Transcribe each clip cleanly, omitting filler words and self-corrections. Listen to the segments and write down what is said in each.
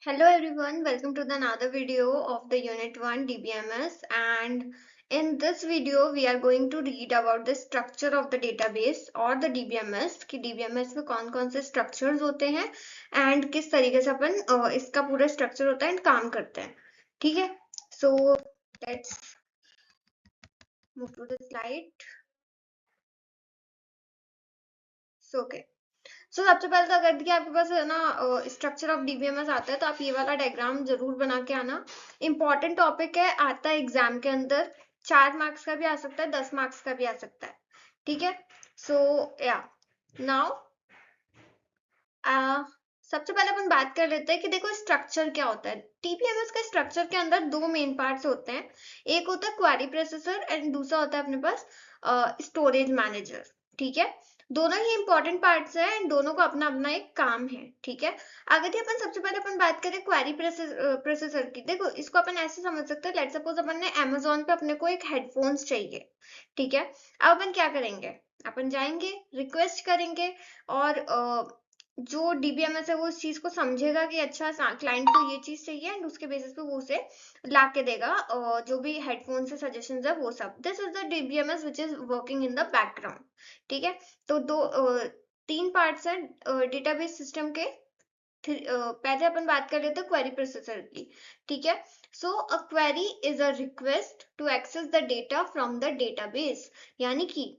Hello everyone, welcome to the another video of the Unit 1 DBMS, and in this video we are going to read about the structure of the database or the DBMS कि DBMS में कौन कौन से structures होते हैं and किस तरीके से अपन इसका पूरा structure होता है and काम करते हैं. ठीक है, so let's move to the slide. So okay. सबसे पहले तो अगर आपके पास है ना स्ट्रक्चर ऑफ डीबीएमएस आता है तो आप ये वाला डायग्राम जरूर बना के आना. इंपॉर्टेंट टॉपिक है, आता है एग्जाम के अंदर. 4 मार्क्स का भी आ सकता है, 10 मार्क्स का भी आ सकता है. ठीक है, सो या नाउ सबसे पहले अपन बात कर लेते हैं कि देखो स्ट्रक्चर क्या होता है. टीपीएमएस का स्ट्रक्चर के अंदर दो मेन पार्ट्स होते हैं. एक होता है क्वेरी प्रोसेसर एंड दूसरा होता है अपने पास स्टोरेज मैनेजर. ठीक है, दोनों ही इंपॉर्टेंट पार्ट्स हैं एंड दोनों को अपना अपना एक काम है. ठीक है, अगर अपन सबसे पहले अपन बात करें क्वेरी प्रोसेसर की, देखो इसको अपन ऐसे समझ सकते हैं. लेट सपोज अपन ने अमेजोन पे अपने को एक हेडफोन्स चाहिए. ठीक है, अब अपन क्या करेंगे, अपन जाएंगे रिक्वेस्ट करेंगे और जो डीबीएमएस है वो उस चीज को समझेगा कि अच्छा क्लाइंट को ये चीज चाहिए एंड उसके बेसिस पे वो उसे ला के देगा. जो भी हेडफोन से सजेशंस है वो सब. This is the DBMS which is working in the background. ठीक है, तो तीन पार्ट्स हैं डेटाबेस सिस्टम के. पहले अपन बात कर लेते हैं क्वेरी प्रोसेसर की. ठीक है, so a query is a request to access the data from the database. यानी कि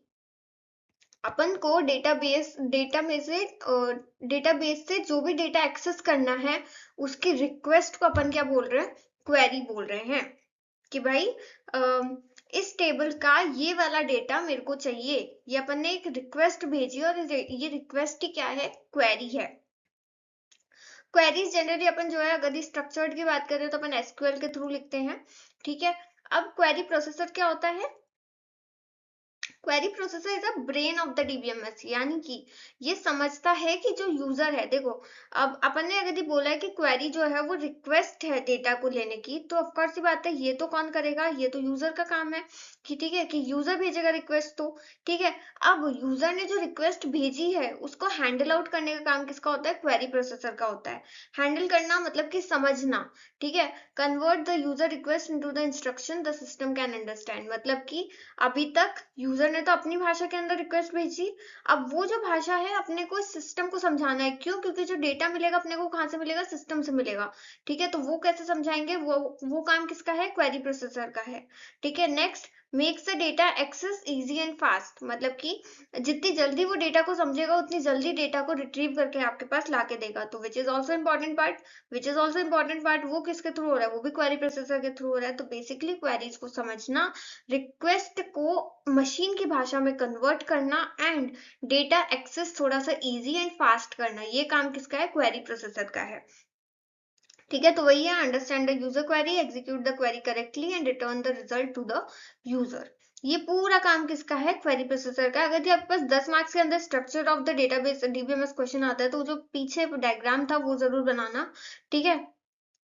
अपन को डेटाबेस से जो भी डेटा एक्सेस करना है उसकी रिक्वेस्ट को अपन क्या बोल रहे हैं, क्वेरी बोल रहे हैं. कि भाई इस टेबल का ये वाला डेटा मेरे को चाहिए. ये अपन ने एक रिक्वेस्ट भेजी और ये रिक्वेस्ट ही क्या है, क्वेरी है. क्वेरीज जनरली अपन जो है अगर स्ट्रक्चर्ड की बात करें तो अपन एसक्यूएल के थ्रू लिखते हैं. ठीक है, अब क्वेरी प्रोसेसर क्या होता है, query processor is a brain of the DBMS. यानी कि ये समझता है कि जो यूजर है, देखो अब अपन ने अगर ये बोला है कि क्वेरी जो है वो रिक्वेस्ट है डेटा को लेने की, तो ऑफ कोर्स बात है ये तो कौन करेगा, ये तो यूजर का काम है. कि ठीक है कि यूजर भेजेगा रिक्वेस्ट. तो ठीक है, अब यूजर ने जो रिक्वेस्ट भेजी है उसको हैंडल आउट करने का काम किसका होता है, क्वेरी प्रोसेसर का होता है. हैंडल करना मतलब कि समझना. ठीक है, convert the user request into the instruction the system can understand. मतलब कि अभी तक यूजर ने तो अपनी भाषा के अंदर रिक्वेस्ट भेजी, अब वो जो भाषा है अपने को सिस्टम को समझाना है. क्यों, क्योंकि जो डेटा मिलेगा अपने को कहाँ से मिलेगा, सिस्टम से मिलेगा. ठीक है, तो वो कैसे समझाएंगे, वो काम किसका है, क्वेरी प्रोसेसर का है. ठीक है, next makes the data access easy and fast. मतलब कि जितनी जल्दी वो डेटा को समझेगा उतनी जल्दी डेटा को रिट्रीव करके आपके पास ला के देगा. तो which is also important part. वो किसके थ्रू हो रहा है, वो भी क्वेरी प्रोसेसर के थ्रू हो रहा है. तो बेसिकली क्वेरीज को समझना, रिक्वेस्ट को मशीन की भाषा में कन्वर्ट करना एंड डेटा एक्सेस थोड़ा सा इजी एंड फास्ट करना, ये काम किसका है, क्वेरी प्रोसेसर का है. ठीक है, तो वही है, understand the user query, execute the query correctly and return the result to the user. ये पूरा काम किसका है, क्वेरी प्रोसेसर का. अगर आपके पास 10 मार्क्स के अंदर structure of the database DBMS question आता है तो जो पीछे डायग्राम था वो जरूर बनाना. ठीक है,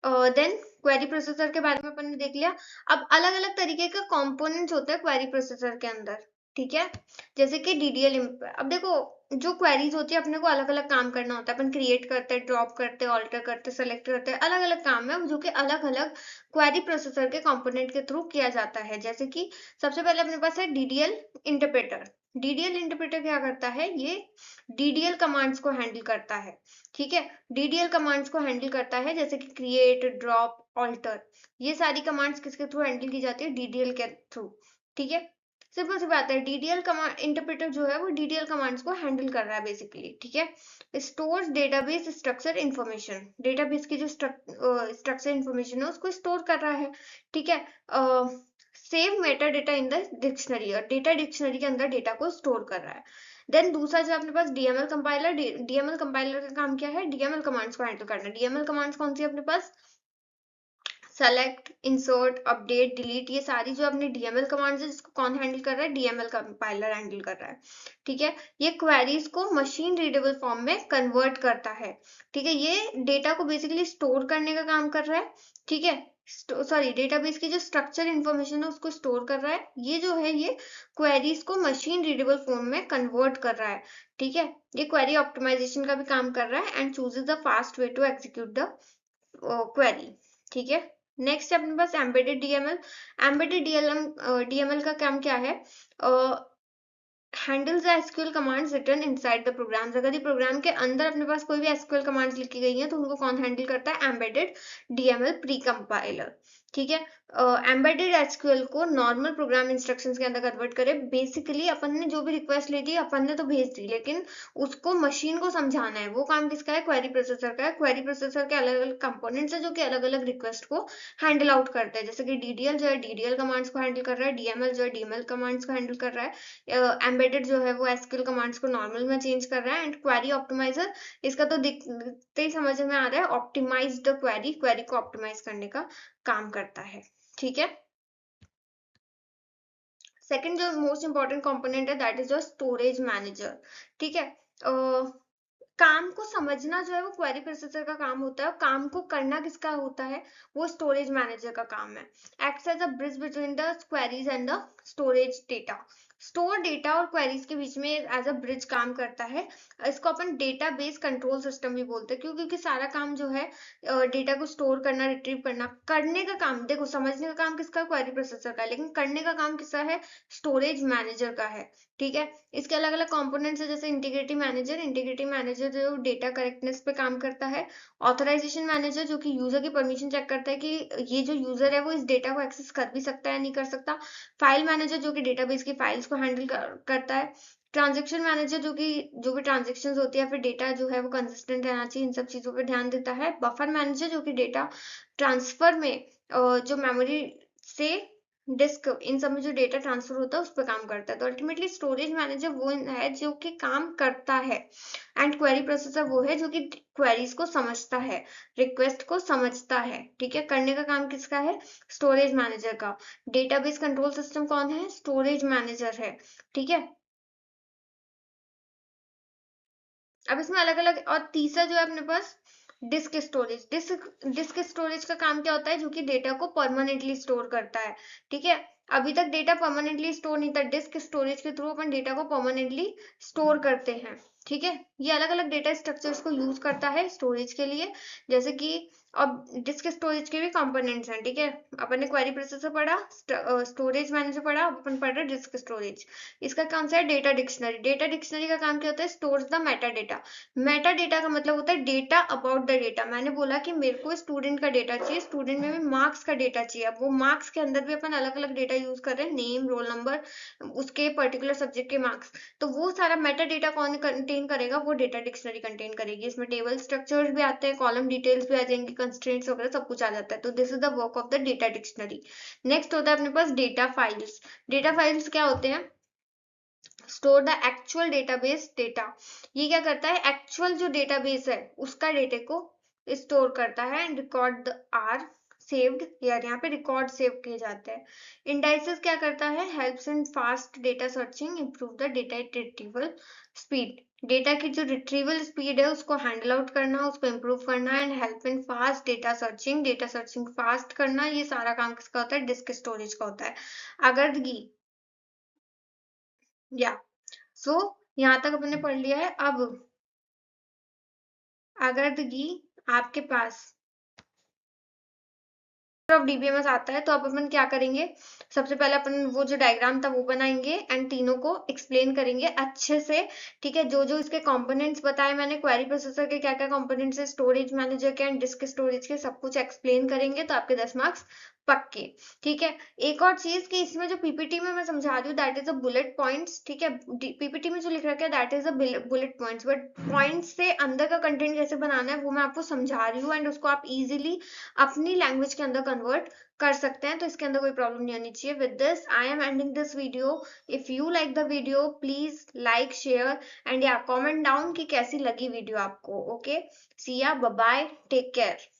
देन क्वेरी प्रोसेसर के बारे में अपन ने देख लिया. अब अलग अलग तरीके के कंपोनेंट्स होते हैं क्वेरी प्रोसेसर के अंदर. ठीक है, जैसे कि डीडीएल. अब देखो जो क्वेरीज होती है अपने को अलग अलग काम करना होता है. अपन क्रिएट करते हैं, ड्रॉप करते हैं, ऑल्टर करते हैं, सेलेक्ट करते हैं, अलग अलग काम है जो कि अलग अलग क्वेरी प्रोसेसर के कंपोनेंट के थ्रू किया जाता है. जैसे कि सबसे पहले अपने पास है डीडीएल इंटरप्रेटर. डीडीएल इंटरप्रेटर क्या करता है, ये डीडीएल कमांड्स को हैंडल करता है. ठीक है, डीडीएल कमांड्स को हैंडल करता है जैसे कि क्रिएट, ड्रॉप, ऑल्टर. ये सारी कमांड्स किसके थ्रू हैंडल की जाती है, डीडीएल के थ्रू. ठीक है, सिंपल सी बात है, डीडीएल कमांड इंटरप्रेटर जो है वो डीडीएल कमांड्स को हैंडल कर रहा है बेसिकली. ठीक है, stores database structure information. Database की जो स्ट्रक्चर इंफॉर्मेशन है उसको स्टोर कर रहा है. ठीक है, save Meta data in the dictionary, और डेटा डिक्शनरी के अंदर डेटा को स्टोर कर रहा है. देन दूसरा जो अपने पास डीएमएल कंपाइलर. डीएमएल कंपाइलर का काम क्या है, डीएमएल कमांड्स को हैंडल करना. डीएमएल कमांड्स कौन सी है अपने पास, सेलेक्ट, इंसर्ट, अपडेट, डिलीट. ये सारी जो अपनी डीएमएल कमांड्स है जिसको कौन हैंडल कर रहा है, डीएमएल कंपाइलर हैंडल कर रहा है. ठीक है, ये क्वेरीज को मशीन रीडेबल फॉर्म में कन्वर्ट करता है. ठीक है, ये डेटा को बेसिकली स्टोर करने का काम कर रहा है. ठीक है, सॉरी, डेटाबेस की जो स्ट्रक्चर इंफॉर्मेशन है उसको स्टोर कर रहा है. ये जो है ये क्वेरीज को मशीन रीडेबल फॉर्म में कन्वर्ट कर रहा है. ठीक है, ये क्वेरी ऑप्टिमाइजेशन का भी काम कर रहा है and chooses the fast way to execute the query. ठीक है, नेक्स्ट है अपने पास एम्बेडेड डीएमएल। एम्बेडेड डीएमएल का काम क्या है? Handles the SQL commands written inside the programs. अगर ये प्रोग्राम के अंदर अपने पास कोई भी एसक्यूएल कमांड्स लिखी गई हैं तो उनको कौन हैंडल करता है? Embedded DML pre compiler. ठीक है, एम्बेडेड एसक्यूएल को नॉर्मल प्रोग्राम इंस्ट्रक्शंस के अंदर कन्वर्ट करे। बेसिकली अपन ने जो भी रिक्वेस्ट ली थी अपन ने तो भेज दी, लेकिन उसको मशीन को समझाना है, वो काम किसका है? क्वेरी प्रोसेसर का है। क्वेरी प्रोसेसर के अलग अलग कंपोनेंट्स है जो कि अलग अलग रिक्वेस्ट को हैंडल आउट करते हैं। जैसे कि डीडीएल जो है डीडीएल कमांड्स को हैंडल कर रहा है, डीएमएल जो है डीएमएल कमांड्स को हैंडल कर रहा है, एम्बेडेड जो है वो एसक्यूएल कमांड्स को नॉर्मल में चेंज कर रहा है, एंड क्वेरी ऑप्टिमाइजर इसका तो दिखते ही समझ में आ रहा है, ऑप्टिमाइज द क्वेरी, क्वेरी को ऑप्टिमाइज करने का काम करता है। ठीक है, सेकंड जो मोस्ट इंपॉर्टेंट कंपोनेंट है that is your storage manager. ठीक है, काम को समझना जो है वो क्वेरी प्रोसेसर का काम होता है, और काम को करना किसका होता है? वो स्टोरेज मैनेजर का काम है। Acts as a bridge between the queries and the storage data. Store data और क्वेरीज के बीच में एज अ ब्रिज काम करता है। इसको अपन डेटाबेस कंट्रोल सिस्टम भी बोलते हैं, क्योंकि सारा काम जो है डेटा को स्टोर करना, रिट्रीव करना, करने का काम, देखो समझने का काम किसका? क्वेरी प्रोसेसर का, लेकिन करने का काम किसका है? स्टोरेज मैनेजर का है। ठीक है, इसके अलग अलग कंपोनेंट्स है, जैसे इंटीग्रिटी मैनेजर। इंटीग्रिटी मैनेजर जो डेटा करेक्टनेस पे काम करता है। ऑथराइजेशन मैनेजर जो कि यूजर की परमिशन चेक करता है कि ये जो यूजर है वो इस डेटा को एक्सेस कर भी सकता है या नहीं कर सकता। फाइल मैनेजर जो कि डेटाबेस की फाइल्स को हैंडल करता है। ट्रांजेक्शन मैनेजर जो कि जो भी ट्रांजेक्शन होती है, फिर डेटा जो है वो कंसिस्टेंट रहना चाहिए, इन सब चीजों पर ध्यान देता है। बफर मैनेजर जो कि डेटा ट्रांसफर में जो मेमोरी से डिस्क, इन सब में जो डेटा ट्रांसफर होता है उस पर काम करता है। तो अल्टीमेटली स्टोरेज मैनेजर वो है जो कि काम करता है, एंड क्वेरी प्रोसेसर वो है जो कि क्वेरीज को समझता है, रिक्वेस्ट को समझता है। ठीक है, करने का काम किसका है? स्टोरेज मैनेजर का। डेटाबेस कंट्रोल सिस्टम कौन है? स्टोरेज मैनेजर है। ठीक है, अब इसमें अलग अलग, और तीसरा जो है अपने पास डिस्क स्टोरेज। डिस्क स्टोरेज का काम क्या होता है? जो कि डेटा को परमानेंटली स्टोर करता है। ठीक है, अभी तक डेटा परमानेंटली स्टोर नहीं था, डिस्क स्टोरेज के थ्रू अपन डेटा को परमानेंटली स्टोर करते हैं। ठीक है, ये अलग अलग डेटा स्ट्रक्चर्स को यूज करता है स्टोरेज के लिए। जैसे कि अब डिस्क स्टोरेज के भी कंपोनेंट्स हैं। ठीक है, अपन ने क्वेरी प्रोसेसर पढ़ा, स्टोरेज मैनेजर पढ़ा, अब अपन पढ़ रहे डिस्क स्टोरेज। इसका कौन सा है? Data dictionary. डेटा डिक्शनरी का काम क्या होता है? Stores the Meta data. Meta data का मतलब होता है डेटा अबाउट द डेटा। मैंने बोला कि मेरे को स्टूडेंट का डेटा चाहिए, स्टूडेंट में भी मार्क्स का डेटा चाहिए। अब वो मार्क्स के अंदर भी अपन अलग अलग डेटा यूज कर रहे हैं, नेम, रोल नंबर, उसके पर्टिकुलर सब्जेक्ट के मार्क्स। तो वो सारा मेटा डेटा कौन कंटेन करेगा? वो डेटा डिक्शनरी कंटेन करेगी। इसमें टेबल स्ट्रक्चर्स भी आते हैं, कॉलम डिटेल्स भी आ जाएंगी, कंस्ट्रेंट्स वगैरह सब कुछ आ जाता है। तो this is the work of the data dictionary. Next होता है अपने पास डेटा फाइल्स। डेटा फाइल्स क्या होते हैं? Store the actual database data. ये क्या करता है? एक्चुअल जो डेटाबेस है उसका डेटा को स्टोर करता है, एंड रिकॉर्ड आर सेव्ड, यार यहाँ पे रिकॉर्ड सेव किए जाते हैं। इंडाइसेस क्या करता है? Helps in fast data searching, improve the data retrieval speed. Data की जो रिट्रीवल स्पीड है उसको हैंडल आउट करना, उसको इंप्रूव करना, and help in fast data searching fast करना, ये सारा काम किसका होता है? डिस्क स्टोरेज का होता है। अगर या सो यहाँ तक अपने पढ़ लिया है। अब अगर आपके पास ऑफ डीबीएमएस आता है तो अब अपन क्या करेंगे? सबसे पहले अपन वो जो डायग्राम था वो बनाएंगे, एंड तीनों को एक्सप्लेन करेंगे अच्छे से। ठीक है, जो जो इसके कंपोनेंट्स बताए मैंने, क्वेरी प्रोसेसर के क्या क्या कंपोनेंट्स है, स्टोरेज मैनेजर के एंड डिस्क स्टोरेज के, सब कुछ एक्सप्लेन करेंगे तो आपके 10 मार्क्स पक्के। ठीक है, एक और चीज कि इसमें जो पीपीटी में मैं समझा रही हूँ that is a bullet points. ठीक है, पीपीटी में जो लिख रखा है that is a bullet points, but points से अंदर का कंटेंट कैसे बनाना है वो मैं आपको समझा रही हूँ, एंड उसको आप इजीली अपनी लैंग्वेज के अंदर कन्वर्ट कर सकते हैं, तो इसके अंदर कोई प्रॉब्लम नहीं आनी चाहिए। With this I am ending this video. If you like the video please like, share, and या कमेंट डाउन कि कैसी लगी वीडियो आपको। ओके, सी या, बाय बाय, टेक केयर।